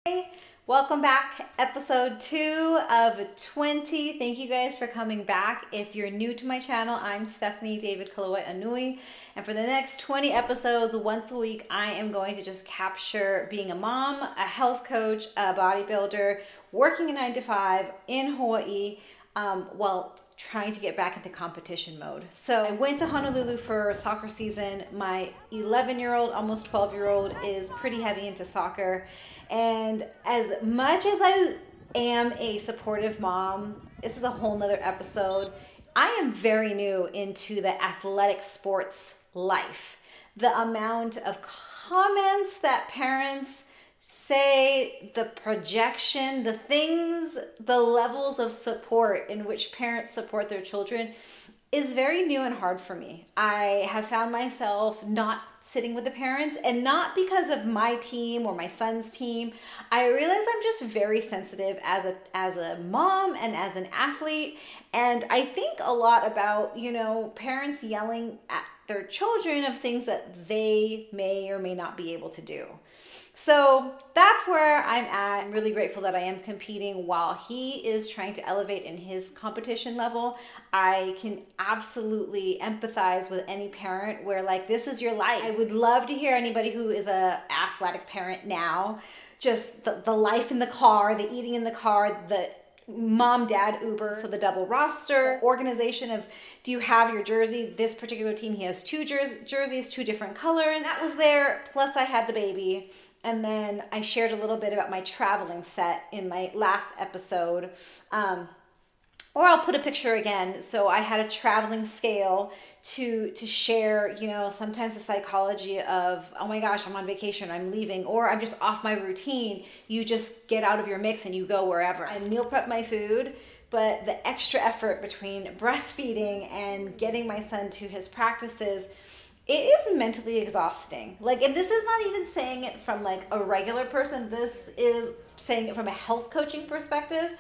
Hey, welcome back. Episode 2 of 20. Thank you guys for coming back. If you're new to my channel, I'm Stephanie David Kaloe Anui. And for the next 20 episodes, once a week, I am going to just capture being a mom, a health coach, a bodybuilder, working a 9 to 5 in Hawaii, while trying to get back into competition mode. So I went to Honolulu for soccer season. My 11-year-old, almost 12-year-old is pretty heavy into soccer. And as much as I am a supportive mom, this is a whole nother episode. I am very new into the athletic sports life. The amount of comments that parents say, the projection, the things, the levels of support in which parents support their children is very new and hard for me. I have found myself not sitting with the parents, and not because of my team or my son's team. I realize I'm just very sensitive as a mom and as an athlete, and I think a lot about, parents yelling at their children of things that they may or may not be able to do. So that's where I'm at. I'm really grateful that I am competing while he is trying to elevate in his competition level. I can absolutely empathize with any parent where this is your life. I would love to hear anybody who is a athletic parent now, just the life in the car, the eating in the car, the mom, dad, Uber, so the double roster, organization of, do you have your jersey? This particular team, he has two jerseys, 2 different colors. That was there, plus I had the baby. And then I shared a little bit about my traveling set in my last episode. Or I'll put a picture again. So I had a traveling scale to share, sometimes the psychology of, oh my gosh, I'm on vacation, I'm leaving, or I'm just off my routine. You just get out of your mix and you go wherever. I meal prep my food, but the extra effort between breastfeeding and getting my son to his practices, it is mentally exhausting. And this is not even saying it from a regular person. This is saying it from a health coaching perspective.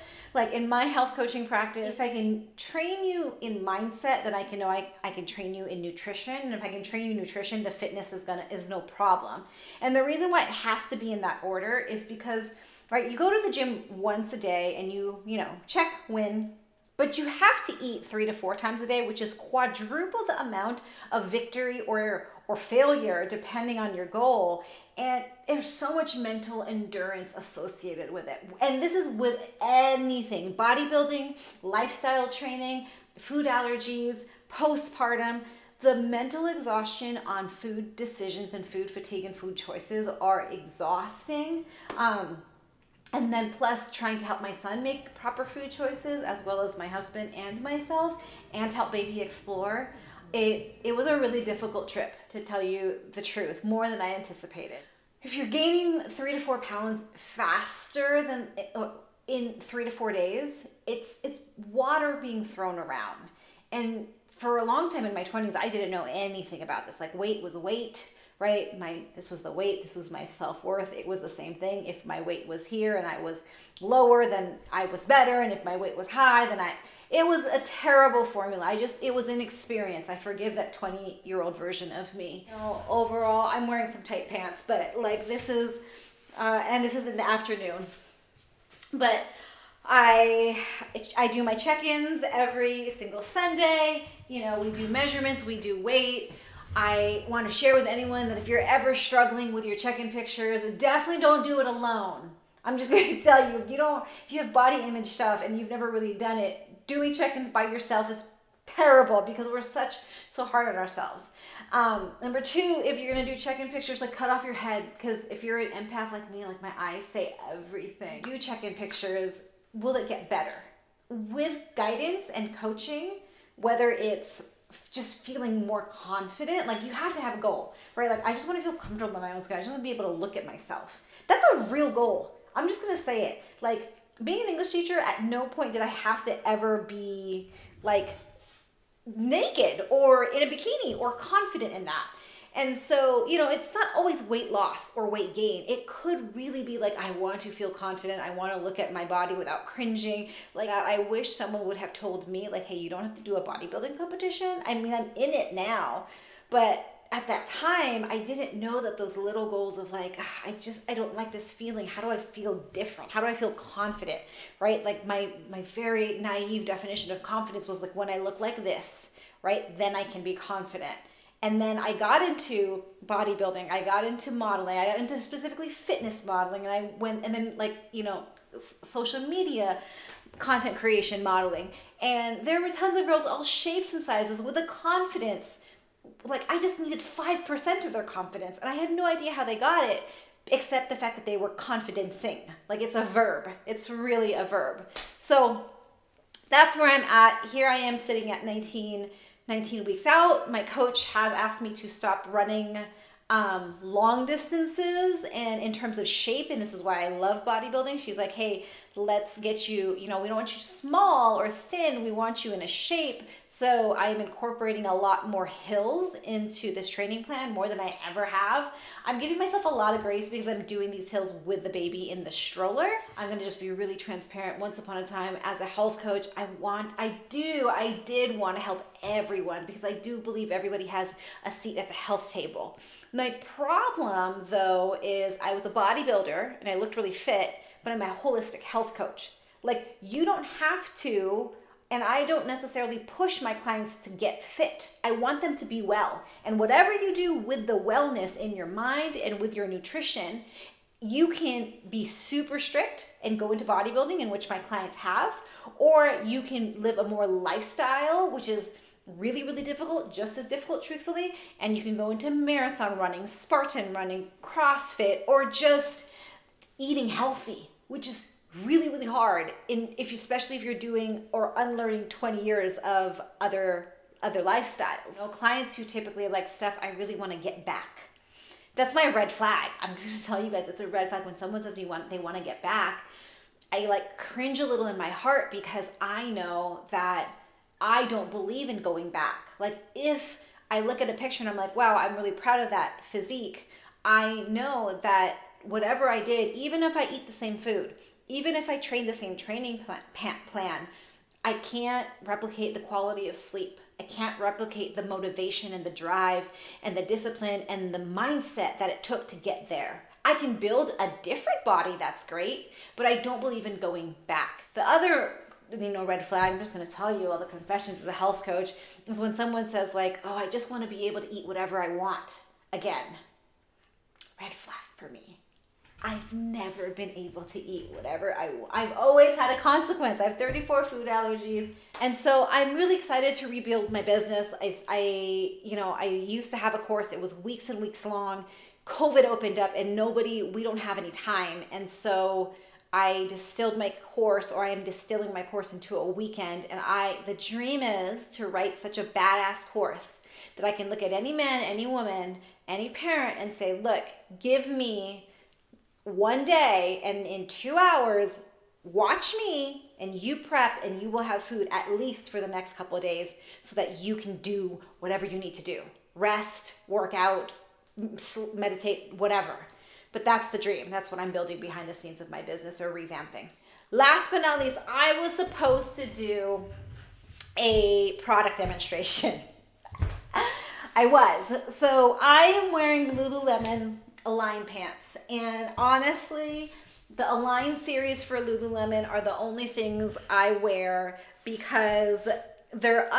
In my health coaching practice, if I can train you in mindset, then I can train you in nutrition. And if I can train you in nutrition, the fitness is no problem. And the reason why it has to be in that order is because, you go to the gym once a day and you check, win. But you have to eat 3 to 4 times a day, which is quadruple the amount of victory or failure depending on your goal. And there's so much mental endurance associated with it. And this is with anything: bodybuilding, lifestyle training, food allergies, postpartum. The mental exhaustion on food decisions and food fatigue and food choices are exhausting. And then plus trying to help my son make proper food choices, as well as my husband and myself, and help baby explore. It was a really difficult trip, to tell you the truth, more than I anticipated. If you're gaining 3 to 4 pounds faster than in 3 to 4 days, it's water being thrown around. And for a long time in my 20s, I didn't know anything about this. Weight was weight. Right? This was the weight, this was my self-worth. It was the same thing. If my weight was here and I was lower, then I was better. And if my weight was high, then it was a terrible formula. It was inexperience. I forgive that 20-year-old version of me. Overall, I'm wearing some tight pants, but this is, and this is in the afternoon. But I do my check-ins every single Sunday. We do measurements, we do weight. I want to share with anyone that if you're ever struggling with your check-in pictures, definitely don't do it alone. I'm just going to tell you, if you have body image stuff and you've never really done it, doing check-ins by yourself is terrible because we're so hard on ourselves. Number 2, if you're going to do check-in pictures, cut off your head, because if you're an empath like me, my eyes say everything. Do check-in pictures. Will it get better? With guidance and coaching, whether it's just feeling more confident, you have to have a goal, right? I just want to feel comfortable in my own skin. I just want to be able to look at myself. That's a real goal. I'm just going to say it. Being an English teacher, at no point did I have to ever be naked or in a bikini or confident in that. And so, it's not always weight loss or weight gain. It could really be I want to feel confident. I want to look at my body without cringing. I wish someone would have told me, hey, you don't have to do a bodybuilding competition. I mean, I'm in it now, but at that time, I didn't know that those little goals of like, I don't like this feeling. How do I feel different? How do I feel confident, right? Like my very naive definition of confidence was like, when I look like this, right, then I can be confident. And then I got into bodybuilding. I got into modeling. I got into specifically fitness modeling. And I went, and then like, social media content creation modeling. And there were tons of girls, all shapes and sizes, with a confidence. Like, I just needed 5% of their confidence. And I had no idea how they got it, except the fact that they were confidencing. Like, it's a verb. It's really a verb. So that's where I'm at. Here I am sitting at 19 weeks out. My coach has asked me to stop running long distances and in terms of shape, and this is why I love bodybuilding. She's like, hey, let's get you, we don't want you small or thin, we want you in a shape. So I'm incorporating a lot more hills into this training plan, more than I ever have. I'm giving myself a lot of grace because I'm doing these hills with the baby in the stroller. I'm gonna just be really transparent. Once upon a time, as a health coach, I did want to help everyone because I do believe everybody has a seat at the health table. My problem though is I was a bodybuilder and I looked really fit, but I'm a holistic health coach. Like, you don't have to, and I don't necessarily push my clients to get fit. I want them to be well. And whatever you do with the wellness in your mind and with your nutrition, you can be super strict and go into bodybuilding, in which my clients have, or you can live a more lifestyle, which is really, really difficult, just as difficult, truthfully. And you can go into marathon running, Spartan running, CrossFit, or just eating healthy, which is really, really hard, especially if you're doing or unlearning 20 years of other lifestyles. Clients who typically are like, Steph, I really want to get back. That's my red flag. I'm going to tell you guys, it's a red flag when someone says they want to get back. I like cringe a little in my heart because I know that I don't believe in going back. Like, if I look at a picture and I'm like, wow, I'm really proud of that physique, I know that whatever I did, even if I eat the same food, even if I train the same training plan, I can't replicate the quality of sleep. I can't replicate the motivation and the drive and the discipline and the mindset that it took to get there. I can build a different body, that's great, but I don't believe in going back. The other red flag, I'm just going to tell you all the confessions as a health coach, is when someone says like, oh, I just want to be able to eat whatever I want again. Red flag for me. I've never been able to eat whatever I want. I've always had a consequence. I have 34 food allergies. And so I'm really excited to rebuild my business. I used to have a course. It was weeks and weeks long. COVID opened up and we don't have any time. And so I distilled my course, or I am distilling my course into a weekend. And the dream is to write such a badass course that I can look at any man, any woman, any parent and say, look, give me one day and in 2 hours, watch me and you prep and you will have food at least for the next couple of days so that you can do whatever you need to do. Rest, work out, meditate, whatever. But that's the dream. That's what I'm building behind the scenes of my business, or revamping. Last but not least, I was supposed to do a product demonstration. I was. So I am wearing Lululemon Align pants, and honestly, the Align series for Lululemon are the only things I wear because they're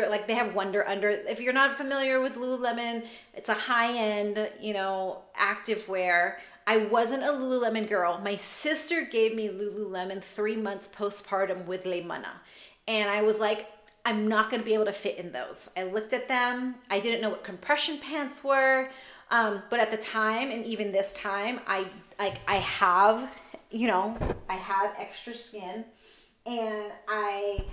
like, they have Wonder Under. If you're not familiar with Lululemon, it's a high-end, active wear. I wasn't a Lululemon girl. My sister gave me Lululemon 3 months postpartum with Le Mana, and I was like, I'm not going to be able to fit in those. I looked at them. I didn't know what compression pants were. But at the time, and even this time, I have extra skin, and I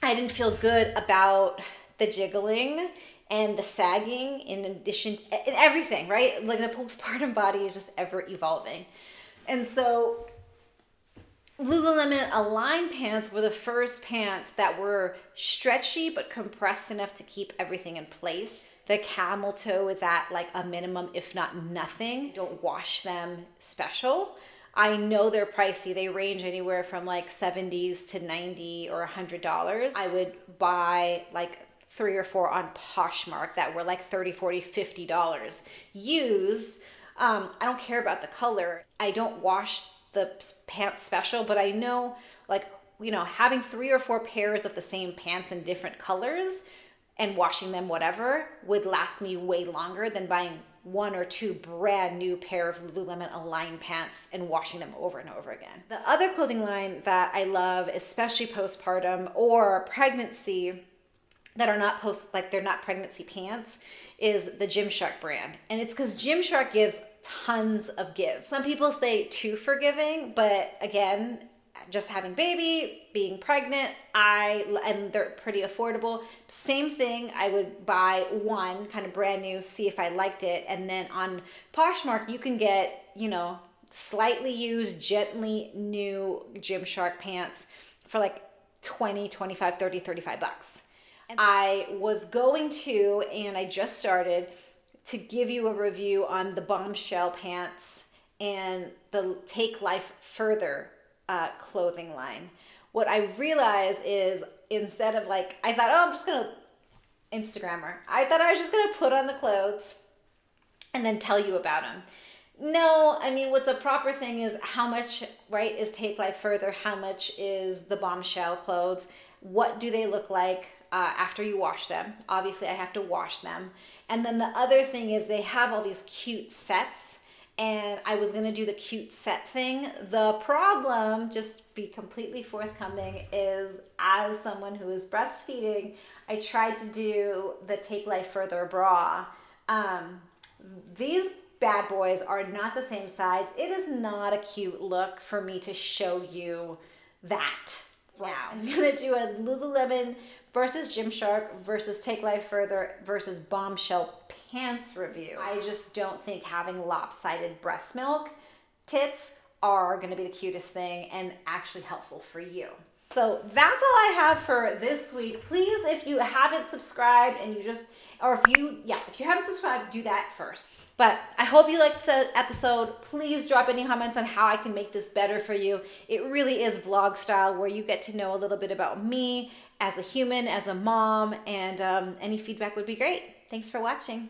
didn't feel good about the jiggling and the sagging, in addition, and everything, right? Like, the postpartum body is just ever evolving. And so Lululemon Align pants were the first pants that were stretchy but compressed enough to keep everything in place. The camel toe is at like a minimum, if not nothing. Don't wash them special. I know they're pricey. They range anywhere from like 70s to 90 or $100. I would buy like 3 or 4 on Poshmark that were like 30, 40, $50 used. I don't care about the color. I don't wash the pants special, but I know, like, you know, having 3 or 4 pairs of the same pants in different colors and washing them whatever would last me way longer than buying 1 or 2 brand new pair of Lululemon Align pants and washing them over and over again. The other clothing line that I love, especially postpartum or pregnancy, that are not they're not pregnancy pants, is the Gymshark brand. And it's because Gymshark gives tons of give. Some people say too forgiving, but again, just having baby, being pregnant, and they're pretty affordable. Same thing, I would buy one kind of brand new, see if I liked it. And then on Poshmark, you can get, you know, slightly used, gently new Gymshark pants for like 20, 25, 30, 35 bucks. I was going to, and I just started to give you a review on the Bombshell pants and the Take Life Further clothing line. What I realized is, instead of like, I thought, oh, I'm just gonna Instagram her. I thought I was just gonna put on the clothes and then tell you about them. No, I mean, what's a proper thing is how much, right, is Take Life Further? How much is the Bombshell clothes? What do they look like after you wash them? Obviously, I have to wash them. And then the other thing is they have all these cute sets, and I was going to do the cute set thing. The problem, just be completely forthcoming, is as someone who is breastfeeding, I tried to do the Take Life Further bra. These bad boys are not the same size. It is not a cute look for me to show you that now. I'm going to do a Lululemon versus Gymshark versus Take Life Further versus Bombshell pants review. I just don't think having lopsided breast milk tits are going to be the cutest thing and actually helpful for you. So that's all I have for this week. Please, if you haven't subscribed and you just, or if you haven't subscribed, do that first. But I hope you liked the episode. Please drop any comments on how I can make this better for you. It really is vlog style, where you get to know a little bit about me as a human, as a mom, and any feedback would be great. Thanks for watching.